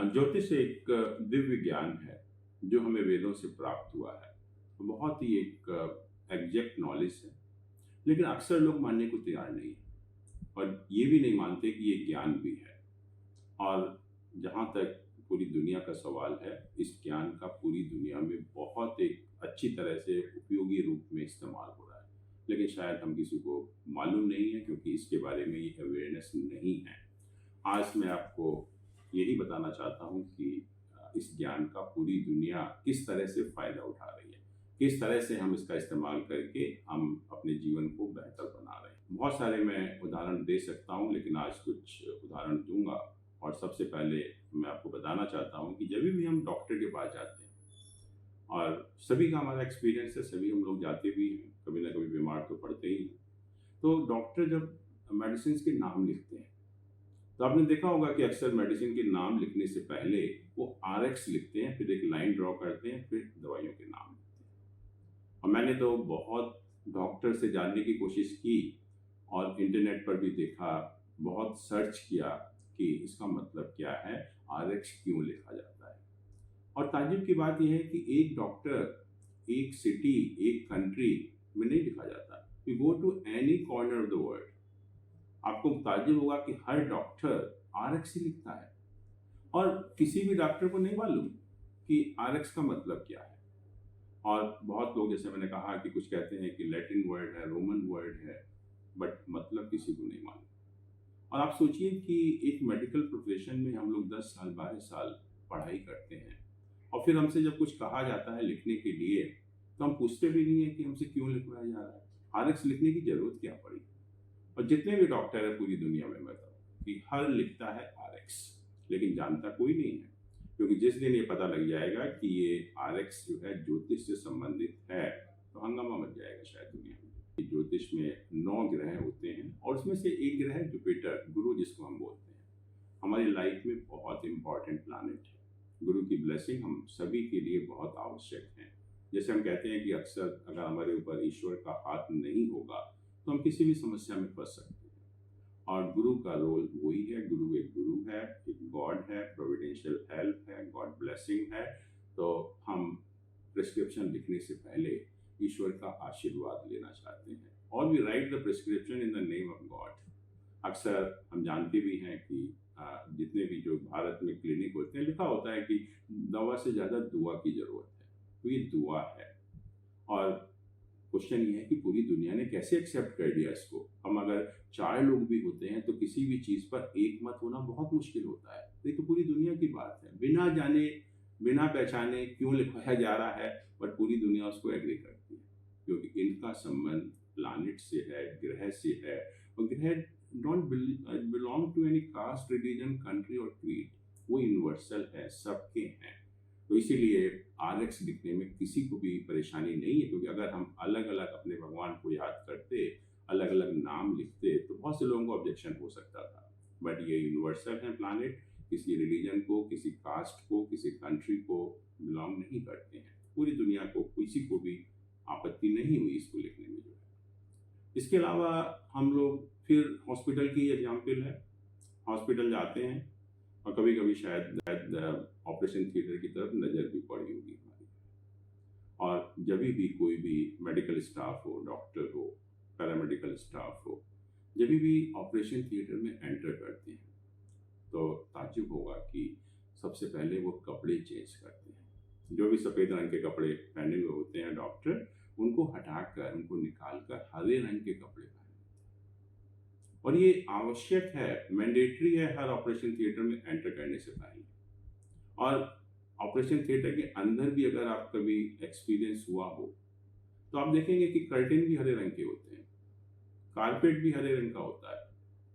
ज्योतिष एक दिव्य ज्ञान है जो हमें वेदों से प्राप्त हुआ है। बहुत ही एक एग्जैक्ट नॉलेज है, लेकिन अक्सर लोग मानने को तैयार नहीं है और ये भी नहीं मानते कि ये ज्ञान भी है। और जहाँ तक पूरी दुनिया का सवाल है, इस ज्ञान का पूरी दुनिया में बहुत एक अच्छी तरह से उपयोगी रूप में इस्तेमाल हो रहा है, लेकिन शायद हम किसी को मालूम नहीं है क्योंकि इसके बारे में ये अवेयरनेस नहीं है। आज मैं आपको यही बताना चाहता हूँ कि इस ज्ञान का पूरी दुनिया किस तरह से फ़ायदा उठा रही है, किस तरह से हम इसका इस्तेमाल करके हम अपने जीवन को बेहतर बना रहे हैं। बहुत सारे मैं उदाहरण दे सकता हूँ, लेकिन आज कुछ उदाहरण दूंगा। और सबसे पहले मैं आपको बताना चाहता हूँ कि जब भी हम डॉक्टर के पास जाते हैं, और सभी का हमारा एक्सपीरियंस है, सभी हम लोग जाते भी हैं, कभी ना कभी बीमार तो पड़ते ही हैं। तो डॉक्टर जब मेडिसिन के नाम लिखते हैं, तो आपने देखा होगा कि अक्सर मेडिसिन के नाम लिखने से पहले वो आरएक्स लिखते हैं, फिर एक लाइन ड्रॉ करते हैं, फिर दवाइयों के नाम लिखते हैं। और मैंने तो बहुत डॉक्टर से जानने की कोशिश की और इंटरनेट पर भी देखा, बहुत सर्च किया कि इसका मतलब क्या है, आरएक्स क्यों लिखा जाता है। और ताज्जुब की बात यह है कि एक डॉक्टर एक सिटी, एक कंट्री में नहीं लिखा जाता। You go to any corner of the world, आपको ताज्जुब होगा कि हर डॉक्टर आरएक्स ही लिखता है और किसी भी डॉक्टर को नहीं मालूम कि आरएक्स का मतलब क्या है। और बहुत लोग, जैसे मैंने कहा, कि कुछ कहते हैं कि लैटिन वर्ड है, रोमन वर्ड है, बट मतलब किसी को नहीं मालूम। और आप सोचिए कि एक मेडिकल प्रोफेशन में हम लोग 10 साल 12 साल पढ़ाई करते हैं और फिर हमसे जब कुछ कहा जाता है लिखने के लिए, तो हम पूछते भी नहीं है कि हमसे क्यों लिखवाया जा रहा है, आरएक्स लिखने की जरूरत क्या पड़ी। और जितने भी डॉक्टर है पूरी दुनिया में, बताओ कि हर लिखता है आरएक्स, लेकिन जानता कोई नहीं है। क्योंकि जिस दिन ये पता लग जाएगा कि ये आरएक्स जो है ज्योतिष से संबंधित है, तो हंगामा मच जाएगा शायद दुनिया में। ज्योतिष में 9 ग्रह होते हैं और उसमें से एक ग्रह है जुपिटर, गुरु जिसको हम बोलते हैं। हमारी लाइफ में बहुत इंपॉर्टेंट प्लानिट है। गुरु की ब्लेसिंग हम सभी के लिए बहुत आवश्यक है। जैसे हम कहते हैं कि अक्सर अगर हमारे ऊपर ईश्वर का हाथ नहीं होगा तो हम किसी भी समस्या में फंस सकते हैं। और गुरु का रोल वही है। गुरु है, एक गॉड है, प्रोविडेंशियल हेल्प है, गॉड ब्लेसिंग है। तो हम प्रिस्क्रिप्शन लिखने से पहले ईश्वर का आशीर्वाद लेना चाहते हैं, और we write the prescription in the name of God. अक्सर हम जानते भी हैं कि जितने भी जो भारत में क्लिनिक होते हैं, लिखा होता है कि दवा से ज़्यादा दुआ की ज़रूरत है। तो ये दुआ है। और क्वेश्चन ये है कि पूरी दुनिया ने कैसे एक्सेप्ट कर लिया इसको। हम अगर 4 लोग भी होते हैं तो किसी भी चीज़ पर एक मत होना बहुत मुश्किल होता है। तो ये तो पूरी दुनिया की बात है, बिना जाने बिना पहचाने क्यों लिखवाया जा रहा है, बट पूरी दुनिया उसको एग्री करती है क्योंकि इनका संबंध प्लानिट से है, ग्रह से है। और ग्रह don't belong to any caste, religion, country और क्रीड। वो यूनिवर्सल है, सबके हैं। तो इसीलिए आरएक्स लिखने में किसी को भी परेशानी नहीं है, क्योंकि अगर हम अलग अलग अपने भगवान को याद करते, अलग अलग नाम लिखते, तो बहुत से लोगों को ऑब्जेक्शन हो सकता था। बट ये यूनिवर्सल है प्लानिट, किसी रिलीजन को, किसी कास्ट को, किसी कंट्री को बिलोंग नहीं करते हैं। पूरी दुनिया को, किसी को भी आपत्ति नहीं हुई इसको लिखने में जो है। इसके अलावा हम लोग फिर हॉस्पिटल की एग्जाम्पल है। हॉस्पिटल जाते हैं और कभी कभी शायद ऑपरेशन थिएटर की तरफ नज़र भी पड़ी होगी हमारी। और जब भी कोई भी मेडिकल स्टाफ हो, डॉक्टर हो, पैरामेडिकल स्टाफ हो, जब भी ऑपरेशन थिएटर में एंटर करते हैं तो ताज्जुब होगा कि सबसे पहले वो कपड़े चेंज करते हैं। जो भी सफ़ेद रंग के कपड़े पहने हुए होते हैं डॉक्टर, उनको हटाकर, उनको निकालकर हरे रंग के कपड़े पहने। और ये आवश्यक है, मैंडेटरी है हर ऑपरेशन थिएटर में एंटर करने से पहले। और ऑपरेशन थिएटर के अंदर भी अगर आप कभी एक्सपीरियंस हुआ हो तो आप देखेंगे कि कर्टेन भी हरे रंग के होते हैं, कारपेट भी हरे रंग का होता है,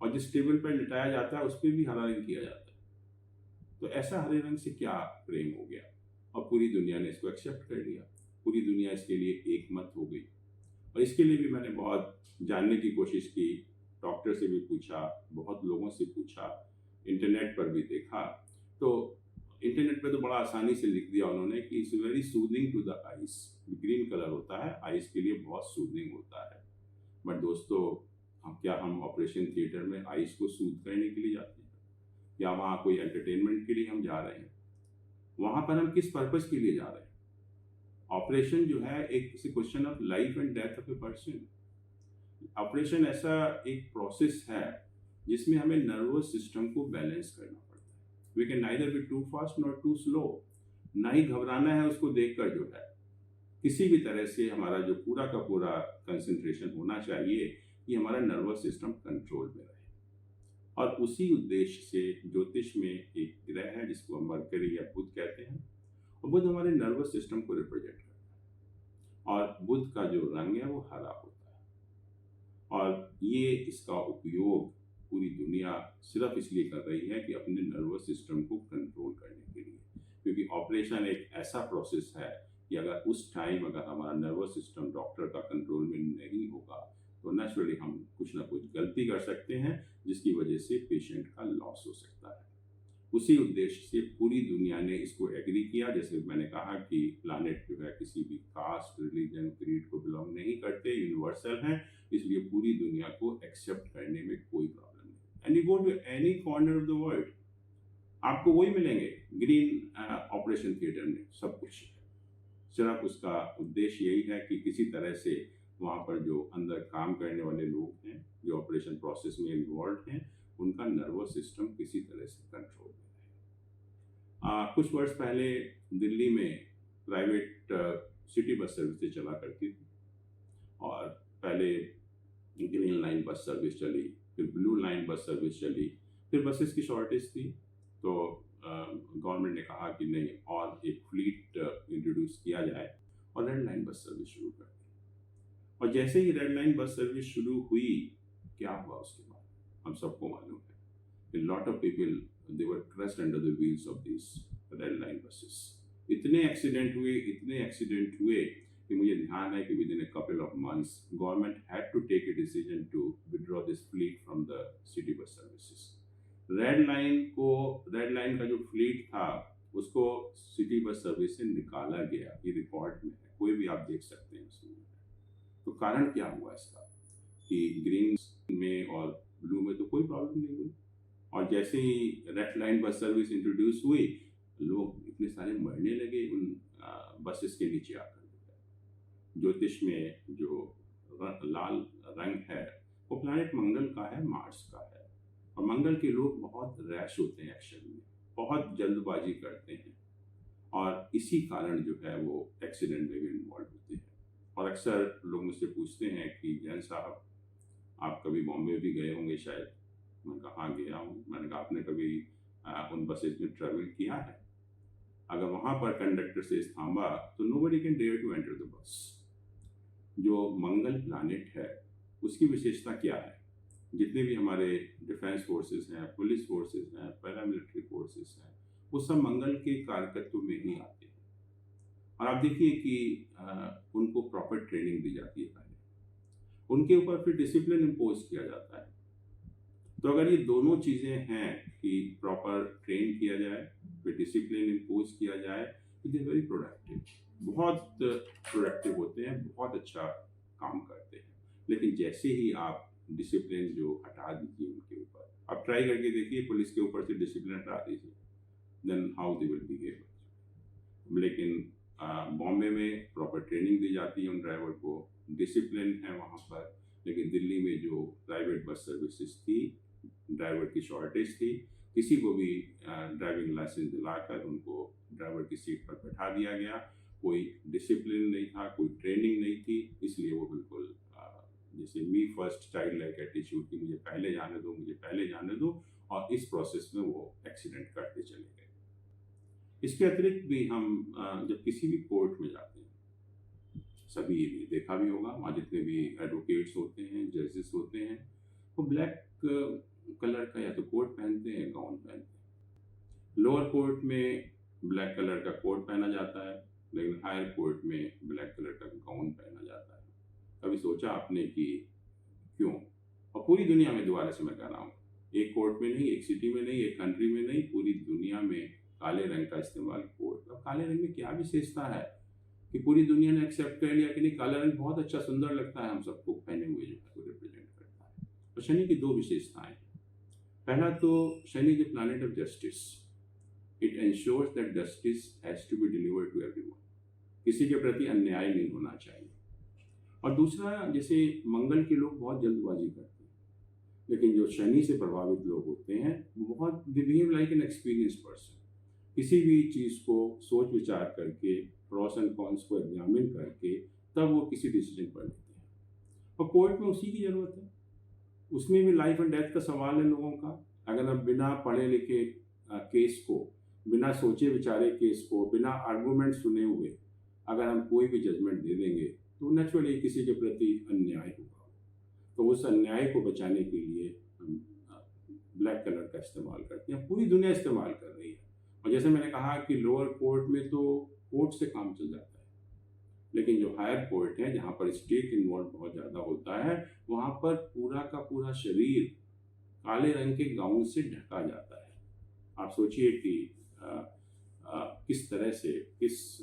और जिस टेबल पर लिटाया जाता है उस पर भी हरा रंग किया जाता है। तो ऐसा हरे रंग से क्या प्रेम हो गया, और पूरी दुनिया ने इसको एक्सेप्ट कर लिया। पूरी दुनिया इसके लिए एक मत हो गई। और इसके लिए भी मैंने बहुत जानने की कोशिश की, डॉक्टर से भी पूछा, बहुत लोगों से पूछा, इंटरनेट पर भी देखा। तो इंटरनेट पे तो बड़ा आसानी से लिख दिया उन्होंने कि it's very soothing to the eyes. Green colour होता है, आइज के लिए बहुत सूदिंग होता है। बट दोस्तों, क्या हम ऑपरेशन थिएटर में आइज को सूद करने के लिए जाते हैं? या वहाँ कोई एंटरटेनमेंट के लिए हम जा रहे हैं, वहाँ पर हम किस पर्पस के लिए जा रहे हैं। ऑपरेशन जो है एक question of life and death of a person. Operation ऐसा एक प्रोसेस है जिसमें हमें नर्वस सिस्टम को बैलेंस करना पड़ता है। We can neither be too fast not too slow. ना ही घबराना है उसको देखकर, जो है किसी भी तरह से हमारा जो पूरा का पूरा कंसंट्रेशन होना चाहिए कि हमारा नर्वस सिस्टम कंट्रोल में रहे। और उसी उद्देश्य से ज्योतिष में एक ग्रह है जिसको हम मरकरी या बुध कहते हैं, और बुध हमारे नर्वस सिस्टम को रिप्रेजेंट करता है। और बुध का जो रंग है वो हरा होता है। और ये इसका उपयोग पूरी दुनिया सिर्फ इसलिए कर रही है कि अपने नर्वस सिस्टम को कंट्रोल करने के लिए, क्योंकि ऑपरेशन एक ऐसा प्रोसेस है कि अगर उस टाइम अगर हमारा नर्वस सिस्टम डॉक्टर का कंट्रोल में नहीं होगा तो नेचुरली हम कुछ ना कुछ गलती कर सकते हैं जिसकी वजह से पेशेंट का लॉस हो सकता है। उसी उद्देश्य से पूरी दुनिया ने इसको एग्री किया। जैसे मैंने कहा कि प्लैनेट जो है किसी भी कास्ट, रिलीजन, क्रीड को बिलोंग नहीं करते, यूनिवर्सल हैं, इसलिए पूरी दुनिया को एक्सेप्ट करने में कोई प्रॉब्लम नहीं। And you go to any corner of the world, आपको वही मिलेंगे ग्रीन ऑपरेशन थिएटर में सब कुछ है। सिर्फ उसका उद्देश्य यही है कि किसी तरह से वहाँ पर जो अंदर काम करने वाले लोग हैं, जो ऑपरेशन प्रोसेस में इन्वॉल्व हैं, उनका नर्वस सिस्टम किसी तरह से कंट्रोल में रहे। कुछ वर्ष पहले दिल्ली में प्राइवेट सिटी बस सर्विसेज चला करती थी, और पहले ग्रीन लाइन बस सर्विस चली, फिर ब्लू लाइन बस सर्विस चली, फिर बसेस की शॉर्टेज थी, तो गवर्नमेंट ने कहा कि नहीं, और एक फ्लीट इंट्रोड्यूस किया जाए और रेड लाइन बस सर्विस शुरू कर दी। और जैसे ही रेड लाइन बस सर्विस शुरू हुई, क्या हुआ उसके बाद हम सबको मालूम है। Lot of people they were crushed under the wheels of this red line buses. इतने एक्सीडेंट हुए कि मुझे ध्यान है कि within a couple of months government had to take a decision to withdraw this fleet from the city bus services. Red line का जो fleet था उसको सिटी बस सर्विस से निकाला गया। ये रिकॉर्ड में है, कोई भी आप देख सकते हैं उसमें। तो कारण क्या हुआ इसका कि ग्रीन में और ब्लू में तो कोई प्रॉब्लम नहीं हुई, और जैसे ही red line bus service introduce हुई, लोग इतने सारे मरने लगे उन बसेस के नीचे आकर। ज्योतिष में जो लाल रंग है वो प्लैनेट मंगल का है, मार्स का है। और मंगल के लोग बहुत रैश होते हैं, एक्शन में बहुत जल्दबाजी करते हैं, और इसी कारण जो है वो एक्सीडेंट में भी इन्वॉल्व होते हैं। और अक्सर लोग मुझसे पूछते हैं कि जैन साहब, आप कभी बॉम्बे भी गए होंगे शायद। मैंने कहा हाँ गया हूँ। मैंने कहा आपने कभी उन बसेज में ट्रैवल किया है? अगर वहाँ पर कंडक्टर से थामा तो nobody can dare to enter the bus. जो मंगल प्लैनेट है उसकी विशेषता क्या है? जितने भी हमारे डिफेंस फोर्सेस हैं, पुलिस फोर्सेस हैं, पैरामिलिट्री फोर्सेस हैं, वो सब मंगल के कारकत्व में ही आते हैं। और आप देखिए कि उनको प्रॉपर ट्रेनिंग दी जाती है, पहले उनके ऊपर फिर डिसिप्लिन इम्पोज किया जाता है। तो अगर ये दोनों चीज़ें हैं कि प्रॉपर ट्रेन किया जाए, फिर डिसिप्लिन इम्पोज किया जाए, तो दे वेरी प्रोडक्टिव, बहुत प्रोडक्टिव होते हैं, बहुत अच्छा काम करते हैं। लेकिन जैसे ही आप डिसिप्लिन जो हटा दीजिए उनके ऊपर, आप ट्राई करके देखिए पुलिस के ऊपर से डिसिप्लिन हटा दीजिए, then how they will behave. लेकिन बॉम्बे में प्रॉपर ट्रेनिंग दी जाती है उन ड्राइवर को, डिसिप्लिन है वहाँ पर। लेकिन दिल्ली में जो प्राइवेट बस सर्विसेज थी, ड्राइवर की शॉर्टेज थी, किसी को भी ड्राइविंग लाइसेंस दिलाकर उनको ड्राइवर की सीट पर बैठा दिया गया। कोई डिसिप्लिन नहीं था, कोई ट्रेनिंग नहीं थी, इसलिए वो बिल्कुल जैसे मी फर्स्ट चाइल्ड लाइक एटीट्यूड कि मुझे पहले जाने दो, और इस प्रोसेस में वो एक्सीडेंट करते चले गए। इसके अतिरिक्त भी हम जब किसी भी कोर्ट में जाते हैं, सभी ये देखा भी होगा, वहाँ जितने भी एडवोकेट्स होते हैं, जजेस होते हैं, वो ब्लैक कलर का या तो कोट पहनते हैं, गाउन पहनते हैं। लोअर कोर्ट में ब्लैक कलर का कोट पहना जाता है, लेकिन हायर कोर्ट में ब्लैक कलर का गाउन पहना जाता है। कभी सोचा आपने कि क्यों? और पूरी दुनिया में, दोबारा से मैं कह रहा हूँ, एक कोर्ट में नहीं, एक सिटी में नहीं, एक कंट्री में नहीं, पूरी दुनिया में काले रंग का इस्तेमाल कोर्ट। अब काले रंग में क्या विशेषता है कि पूरी दुनिया ने एक्सेप्ट कर लिया कि नहीं, काला रंग बहुत अच्छा सुंदर लगता है हम सबको पहने हुए, जो है वो रिप्रेजेंट करता है। तो शनि की दो विशेषताएं हैं। पहला तो Shani is the planet of justice. It ensures that justice has to be delivered to everyone. किसी के प्रति अन्याय नहीं होना चाहिए। और दूसरा, जैसे मंगल के लोग बहुत जल्दबाजी करते हैं, लेकिन जो शनि से प्रभावित लोग होते हैं वो बहुत they behave like an experience person. किसी भी चीज़ को सोच विचार करके, प्रॉस एंड कॉन्स को एग्जामिन करके, तब वो किसी डिसीजन पर लेते हैं। और कोर्ट में उसी की ज़रूरत है। उसमें भी लाइफ एंड डेथ का सवाल है लोगों का। अगर हम बिना पढ़े लिखे केस को, बिना सोचे विचारे केस को, बिना आर्गूमेंट सुने हुए अगर हम कोई भी जजमेंट दे देंगे तो नेचुरली किसी के प्रति अन्याय होगा। तो उस अन्याय को बचाने के लिए हम ब्लैक कलर का इस्तेमाल करते हैं। पूरी दुनिया इस्तेमाल कर रही है। और जैसे मैंने कहा कि लोअर कोर्ट में तो कोर्ट से काम चल जाता है, लेकिन जो हायर कोर्ट है जहाँ पर स्टेट इन्वॉल्व बहुत ज़्यादा होता है, वहाँ पर पूरा का पूरा शरीर काले रंग के गाउन से ढका जाता है। आप सोचिए कि किस तरह से, किस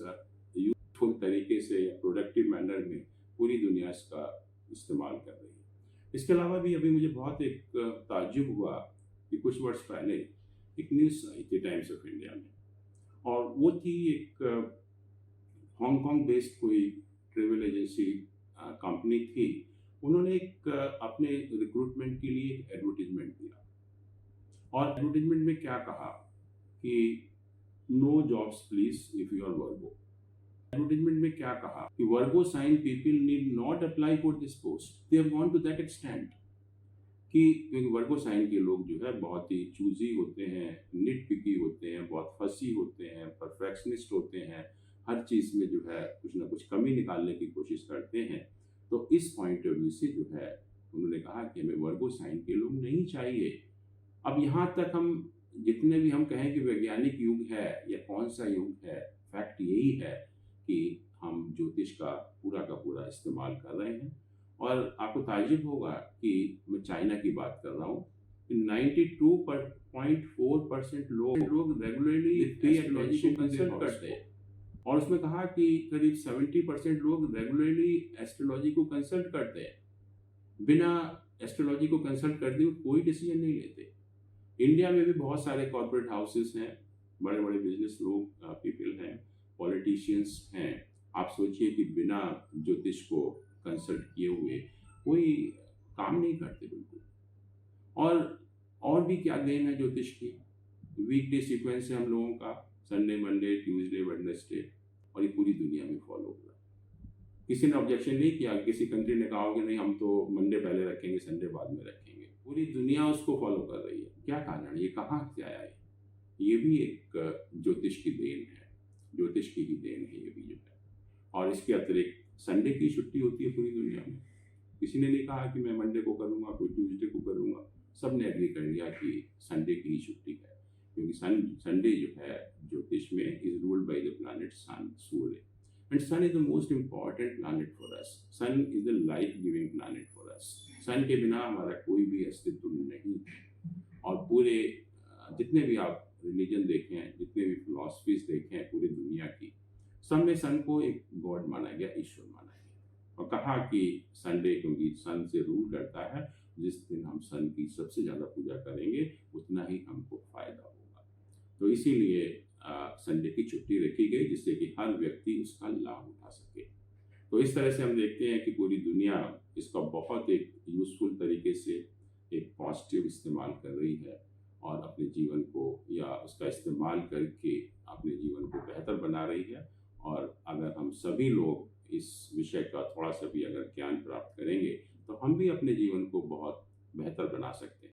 यूथफुल तरीके से या प्रोडक्टिव मैनर में पूरी दुनिया इसका इस्तेमाल कर रही है। इसके अलावा भी अभी मुझे बहुत एक ताज्जुब हुआ कि कुछ वर्ष पहले एक न्यूज़ आई थी टाइम्स ऑफ इंडिया में, और वो थी एक हांगकांग बेस्ड कोई ट्रेवल एजेंसी कंपनी थी। उन्होंने एक अपने रिक्रूटमेंट के लिए एक एडवर्टीजमेंट दिया, और एडवर्टीजमेंट में क्या कहा कि no jobs please if you are Virgo. Advertisement में क्या कहा कि Virgo sign people need not apply for this post, they have gone to that extent कि क्योंकि वर्गो साइन के लोग जो है बहुत ही चूजी होते हैं, निट पिकी होते हैं, बहुत फसी होते हैं, परफेक्शनिस्ट होते हैं, हर चीज़ में जो है कुछ ना कुछ कमी निकालने की कोशिश करते हैं। तो इस पॉइंट ऑफ व्यू से जो है उन्होंने कहा कि हमें वर्गो साइन के लोग नहीं चाहिए। अब यहाँ तक हम जितने भी हम कहें कि वैज्ञानिक युग है या कौन सा युग है, फैक्ट यही है कि हम ज्योतिष का पूरा इस्तेमाल कर रहे हैं। और आपको ताज्जुब होगा कि मैं चाइना की बात कर रहा हूँ, 92.4% लोग रेगुलरली एस्ट्रोलॉजी को कंसल्ट करते हैं। और उसमें कहा कि करीब 70% लोग रेगुलरली एस्ट्रोलॉजी को कंसल्ट करते हैं। बिना एस्ट्रोलॉजी को कंसल्ट करते हुए कोई डिसीजन नहीं लेते। इंडिया में भी बहुत सारे कॉर्पोरेट हाउसेस हैं, बड़े बड़े बिजनेस लोग, पीपल हैं, पॉलिटिशियंस हैं। आप सोचिए कि बिना ज्योतिष को कंसल्ट किए हुए कोई काम नहीं करते बिल्कुल। और भी क्या देन है ज्योतिष की। वीकडे सीक्वेंस है हम लोगों का, संडे, मंडे, ट्यूसडे, वेडनेसडे, और ये पूरी दुनिया में फॉलो हो रहा है। किसी ने ऑब्जेक्शन नहीं किया। किसी कंट्री ने कहा कि नहीं हम तो मंडे पहले रखेंगे, संडे बाद में रखेंगे। पूरी दुनिया उसको फॉलो कर रही है। क्या कारण है? ये कहाँ से आया है? ये भी एक ज्योतिष की देन है, ज्योतिष की ही देन है ये भी जो है। और इसके अतिरिक्त संडे की छुट्टी होती है पूरी दुनिया में। किसी ने नहीं कहा कि मैं मंडे को करूँगा, कोई ट्यूसडे को करूँगा। सब ने एग्री कर लिया कि संडे की ही छुट्टी है, क्योंकि संडे जो है ज्योतिष में is ruled by the planet sun, सूर्य। And sun is the most important planet for us. Sun is the life giving planet for us. Sun के बिना हमारा कोई भी अस्तित्व नहीं है। और पूरे जितने भी आप रिलीजन देखें, जितने भी फिलॉसफीज देखें पूरी दुनिया की, सब में सन को एक गॉड माना गया, ईश्वर माना गया। और कहा कि संडे क्योंकि सन से रूल करता है, जिस दिन हम सन की सबसे ज़्यादा पूजा करेंगे उतना ही हमको फायदा होगा। तो इसीलिए संडे की छुट्टी रखी गई, जिससे कि हर व्यक्ति उसका लाभ उठा सके। तो इस तरह से हम देखते हैं कि पूरी दुनिया इसका बहुत एक यूज़फुल तरीके से एक पॉजिटिव इस्तेमाल कर रही है, और अपने जीवन को या उसका इस्तेमाल करके अपने जीवन को बेहतर बना रही है। और अगर हम सभी लोग इस विषय का थोड़ा सा भी अगर ज्ञान प्राप्त करेंगे तो हम भी अपने जीवन को बहुत बेहतर बना सकते हैं।